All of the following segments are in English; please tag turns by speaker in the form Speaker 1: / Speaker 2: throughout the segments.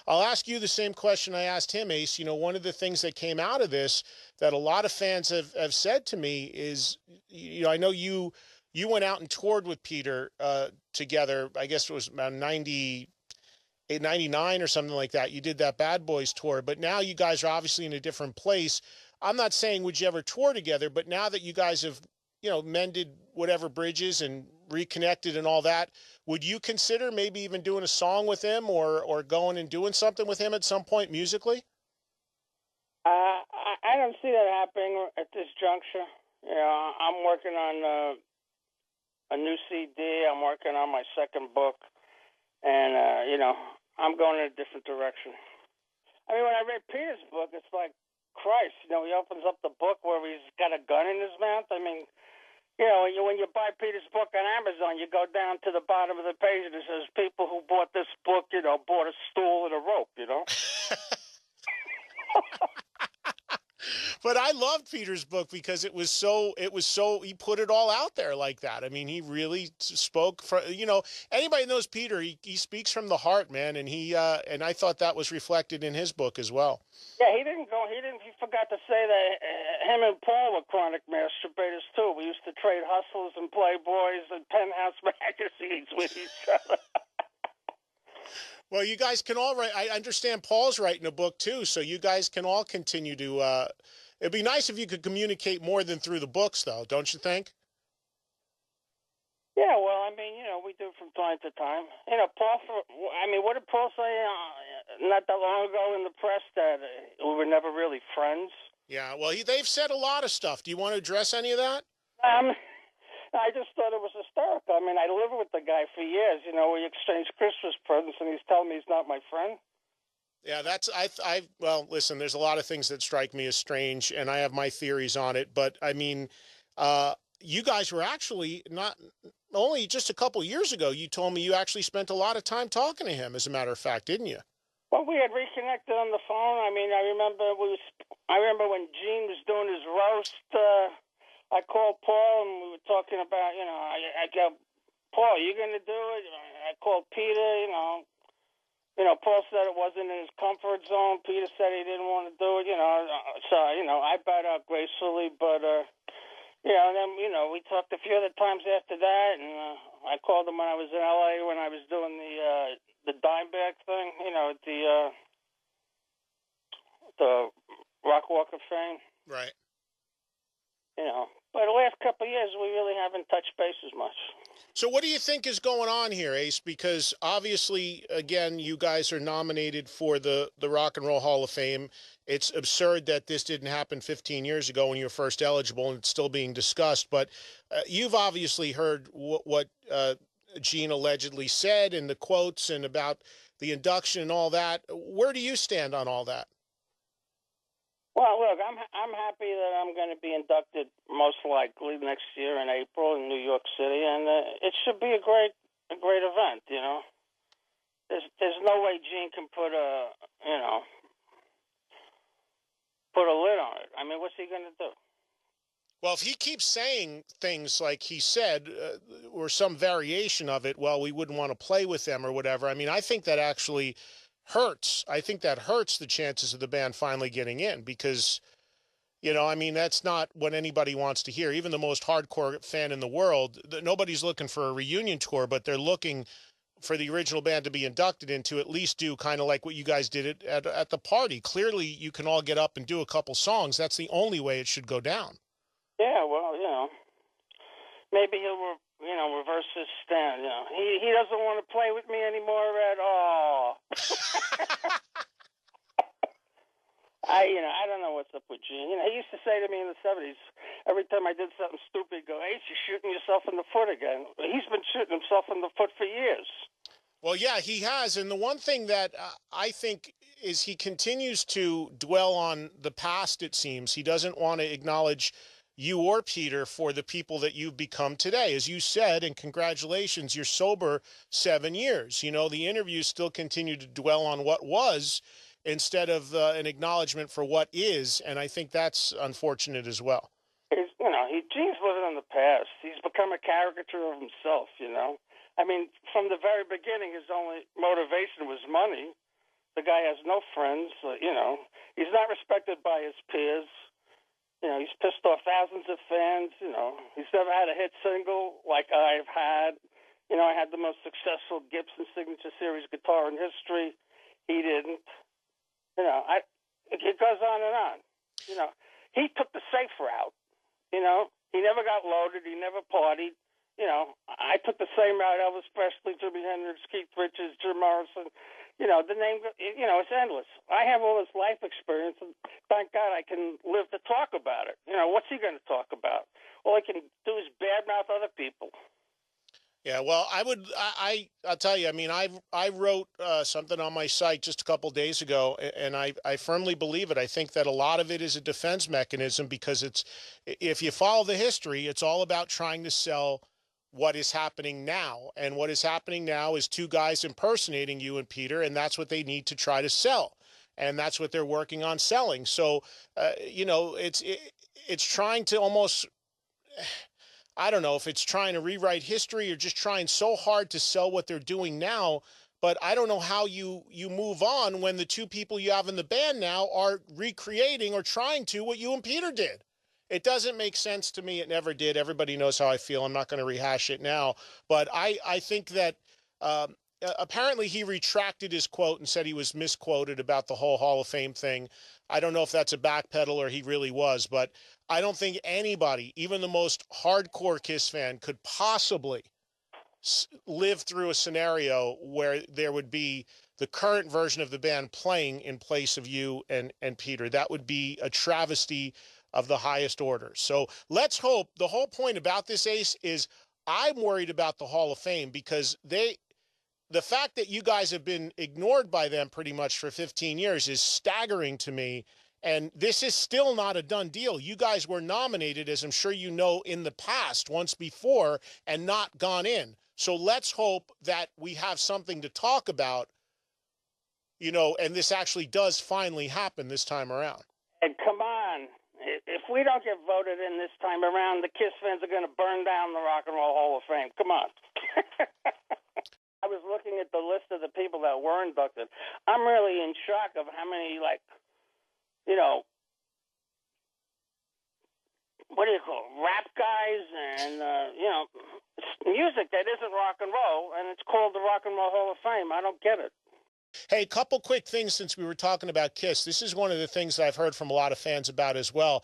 Speaker 1: I'll ask you the same question I asked him, Ace. You know, one of the things that came out of this that a lot of fans have said to me is, you know, I know you went out and toured with Peter together. I guess it was about 99 or something like that. You did that Bad Boys tour, but now you guys are obviously in a different place. I'm not saying would you ever tour together, but now that you guys have, you know, mended whatever bridges and reconnected and all that, would you consider maybe even doing a song with him or going and doing something with him at some point musically?
Speaker 2: I don't see that happening at this juncture. You know, I'm working on a new CD. I'm working on my second book, and you know, I'm going in a different direction. I mean, when I read Peter's book, it's like Christ. You know, he opens up the book where he's got a gun in his mouth. I mean, you know, when you buy Peter's book on Amazon, you go down to the bottom of the page and it says people who bought this book, you know, bought a stool and a rope. You know.
Speaker 1: But I loved Peter's book because it was so he put it all out there like that. I mean, he really spoke for, you know, anybody knows Peter, he speaks from the heart, man, and and I thought that was reflected in his book as well.
Speaker 2: Yeah, he didn't go. He didn't. He forgot to say that him and Paul were chronic masturbators too. We used to trade hustlers and playboys and penthouse magazines with each other.
Speaker 1: Well, you guys can all write. I understand Paul's writing a book too, so you guys can all continue to. It'd be nice if you could communicate more than through the books, though, don't you think?
Speaker 2: Yeah, well, I mean, you know, we do from time to time. You know, Paul. I mean, what did Paul say not that long ago in the press that we were never really friends?
Speaker 1: Yeah. Well, they've said a lot of stuff. Do you want to address any of that?
Speaker 2: Um, I just thought it was hysterical. I mean, I lived with the guy for years. You know, we exchanged Christmas presents, and he's telling me he's not my friend.
Speaker 1: Yeah, that's well, listen, there's a lot of things that strike me as strange and I have my theories on it, but I mean, you guys were actually not only just a couple years ago, you told me you actually spent a lot of time talking to him as a matter of fact, didn't you?
Speaker 2: Well, we had reconnected on the phone. I mean, I remember when Gene was doing his roast. I called Paul and we were talking about, you know, I go, Paul, you going to do it? I called Peter, you know, Paul said it wasn't in his comfort zone. Peter said he didn't want to do it, you know. So, you know, I bowed out gracefully, but, you know, and then, you know, we talked a few other times after that, and I called him when I was in L.A. when I was doing the dime bag thing, you know, at the Rock Walk of Fame,
Speaker 1: Right.
Speaker 2: you know. But the last couple of years, we really haven't touched base as much.
Speaker 1: So what do you think is going on here, Ace? Because obviously, again, you guys are nominated for the Rock and Roll Hall of Fame. It's absurd that this didn't happen 15 years ago when you were first eligible, and it's still being discussed. But you've obviously heard what Gene allegedly said and the quotes and about the induction and all that. Where do you stand on all that?
Speaker 2: Well, look, I'm happy that I'm going to be inducted most likely next year in April in New York City, and it should be a great event. You know, there's no way Gene can put a lid on it. I mean, what's he going to do?
Speaker 1: Well, if he keeps saying things like he said, or some variation of it, well, we wouldn't want to play with them or whatever. I mean, I think that actually hurts. I think that hurts the chances of the band finally getting in because, you know, I mean, that's not what anybody wants to hear. Even the most hardcore fan in the world, nobody's looking for a reunion tour, but they're looking for the original band to be inducted into at least do kind of like what you guys did at the party. Clearly, you can all get up and do a couple songs. That's the only way it should go down.
Speaker 2: Yeah, well, you know, maybe he'll reverse his stand. You know, he doesn't want to play with me anymore at all. I don't know what's up with Gene. You know, he used to say to me in the '70s, every time I did something stupid, he'd go, "Hey, you're shooting yourself in the foot again." He's been shooting himself in the foot for years.
Speaker 1: Well, yeah, he has. And the one thing that I think is he continues to dwell on the past, it seems. He doesn't want to acknowledge you or Peter for the people that you've become today. As you said, and congratulations, you're sober 7 years. You know, the interviews still continue to dwell on what was instead of an acknowledgement for what is. And I think that's unfortunate as well.
Speaker 2: Gene's living in the past. He's become a caricature of himself. You know, I mean, from the very beginning, his only motivation was money. The guy has no friends. He's not respected by his peers. He's pissed off thousands of fans. He's never had a hit single like I've had. I had the most successful Gibson Signature Series guitar in history. He didn't. It goes on and on. He took the safe route. He never got loaded. He never partied. I took the same route. Elvis Presley, Jimi Hendrix, Keith Richards, Jim Morrison. The name, it's endless. I have all this life experience, and thank God I can live to talk about it. What's he going to talk about? All he can do is badmouth other people.
Speaker 1: Yeah, well, I'll tell you, I mean, I wrote something on my site just a couple days ago, and I firmly believe it. I think that a lot of it is a defense mechanism because if you follow the history, it's all about trying to sell what is happening now. And what is happening now is two guys impersonating you and Peter, and that's what they need to try to sell. And that's what they're working on selling. So, it's trying to almost, I don't know if it's trying to rewrite history or just trying so hard to sell what they're doing now. But I don't know how you move on when the two people you have in the band now are recreating or trying to what you and Peter did. It doesn't make sense to me. It never did. Everybody knows how I feel. I'm not going to rehash it now. But I think that apparently he retracted his quote and said he was misquoted about the whole Hall of Fame thing. I don't know if that's a backpedal or he really was, but I don't think anybody, even the most hardcore Kiss fan, could possibly live through a scenario where there would be the current version of the band playing in place of you and Peter. That would be a travesty of the highest order. So let's hope. The whole point about this, Ace, is I'm worried about the Hall of Fame because the fact that you guys have been ignored by them pretty much for 15 years is staggering to me. And this is still not a done deal. You guys were nominated, as I'm sure you know, in the past once before and not gone in. So let's hope that we have something to talk about, and this actually does finally happen this time around.
Speaker 2: And come on. If we don't get voted in this time around, the Kiss fans are going to burn down the Rock and Roll Hall of Fame. Come on. I was looking at the list of the people that were inducted. I'm really in shock of how many, what do you call it, rap guys and, music that isn't rock and roll, and it's called the Rock and Roll Hall of Fame. I don't get it.
Speaker 1: Hey, a couple quick things since we were talking about Kiss. This is one of the things that I've heard from a lot of fans about as well.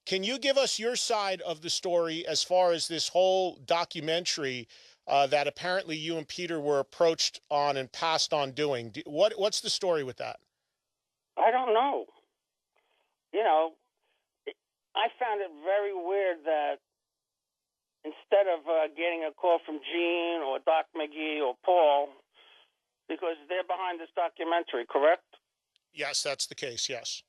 Speaker 1: Can you give us your side of the story as far as this whole documentary that apparently you and Peter were approached on and passed on doing? What's the story with that?
Speaker 2: I don't know. I found it very weird that instead of getting a call from Gene or Doc McGee or Paul, because they're behind this documentary, correct?
Speaker 1: Yes, that's the case, yes.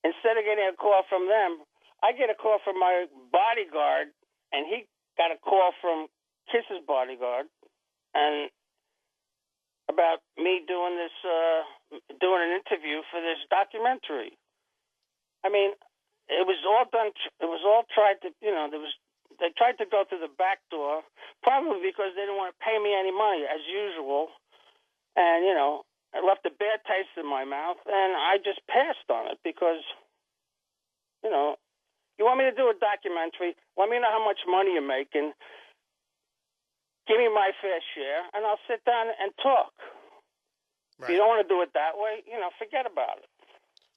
Speaker 2: Instead of getting a call from them, I get a call from my bodyguard, and he got a call from Kiss's bodyguard, and about me doing doing an interview for this documentary. I mean, it was all done. It was all tried to, they tried to go through the back door, probably because they didn't want to pay me any money, as usual. And, it left a bad taste in my mouth, and I just passed on it because, you want me to do a documentary, let me know how much money you're making, give me my fair share, and I'll sit down and talk. Right. If you don't want to do it that way, forget about it.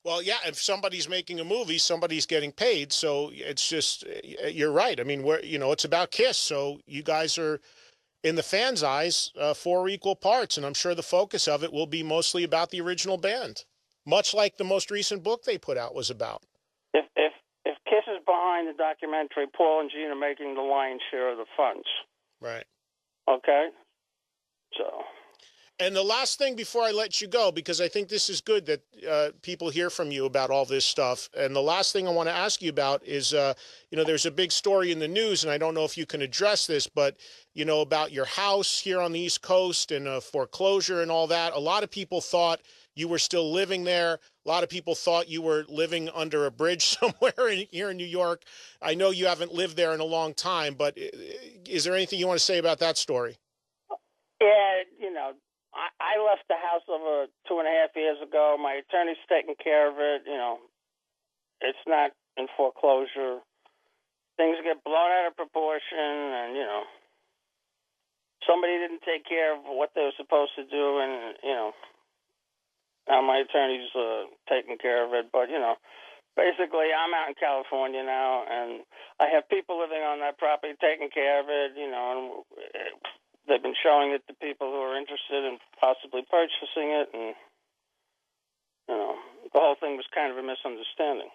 Speaker 1: Well, yeah, if somebody's making a movie, somebody's getting paid. So it's just, you're right. I mean, it's about Kiss. So you guys are, in the fans' eyes, 4 equal parts. And I'm sure the focus of it will be mostly about the original band, much like the most recent book they put out was about.
Speaker 2: If Kiss is behind the documentary, Paul and Gene are making the lion's share of the funds.
Speaker 1: Right.
Speaker 2: Okay? So...
Speaker 1: And the last thing before I let you go, because I think this is good that people hear from you about all this stuff. And the last thing I want to ask you about is, there's a big story in the news, and I don't know if you can address this, but, about your house here on the East Coast and foreclosure and all that. A lot of people thought you were still living there. A lot of people thought you were living under a bridge somewhere here in New York. I know you haven't lived there in a long time, but is there anything you want to say about that story?
Speaker 2: Yeah, I left the house over 2.5 years ago. My attorney's taking care of it. You know, it's not in foreclosure. Things get blown out of proportion, and you know, somebody didn't take care of what they were supposed to do, and you know, now my attorney's taking care of it. But you know, basically, I'm out in California now, and I have people living on that property taking care of it. You know, and they've been showing it to people who are interested in possibly purchasing it, and you know, the whole thing was kind of a misunderstanding.